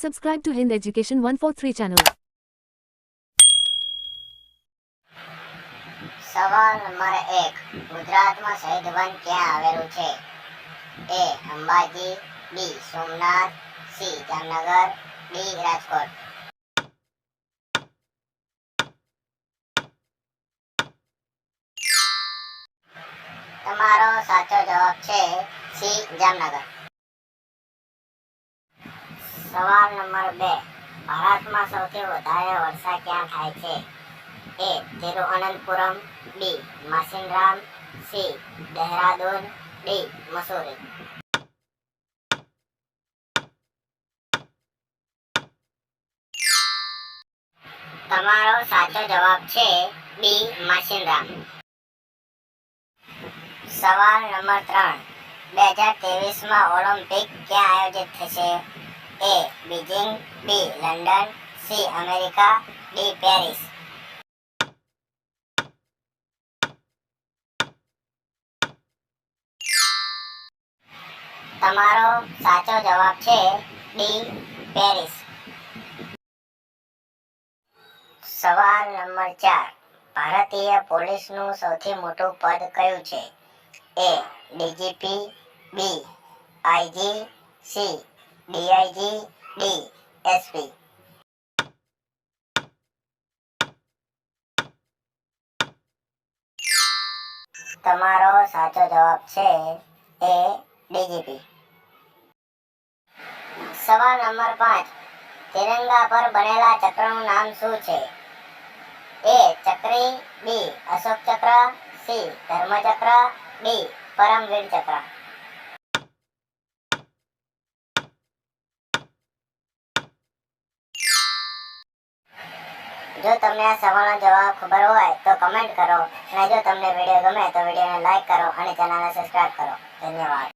Subscribe to Hind Education 143 channel. સવાલ number 1 ગુજરાતમાં શહીદ વન ક્યાં આવેલું છે? એ અંબાજી, બી સોમનાથ, સી જામનગર, ડી રાજકોટ. તમારો સાચો જવાબ છે સી જામનગર. સવાલ નંબર 2 ભારતમાં સૌથી વધારે વર્ષા ક્યાં થાય છે? ए तिरुवनंतपुरम, बी मासिनराम, सी देहरादून, डी मसूरी. તમારો સાચો જવાબ છે બી માસિનરામ. સવાલ નંબર 3 2023માં ઓલિમ્પિક ક્યાં આયોજિત થશે? A Beijing, B London, C America, D Paris. તમારો સાચો જવાબ છે ડી પેરિસ. સવાલ નંબર 4 ભારતીય પોલીસનું સૌથી મોટું પદ કયું છે? A DGP, B IG, C DIG, D SP. તમારો સાચો જવાબ છે એ ડીજીપી. સવાલ નંબર 5 તિરંગા પર બનેલા ચક્રનું નામ શું છે? એ ચક્રી, બી અશોક ચક્ર, સી ધર્મચક્ર, ડી પરમવીર ચક્ર. જો તમને આ સવાલનો જવાબ ખબર હોય તો કમેન્ટ કરો અને જો તમને વિડીયો ગમે તો વિડીયોને લાઈક કરો અને ચેનલને સબસ્ક્રાઇબ કરો. ધન્યવાદ.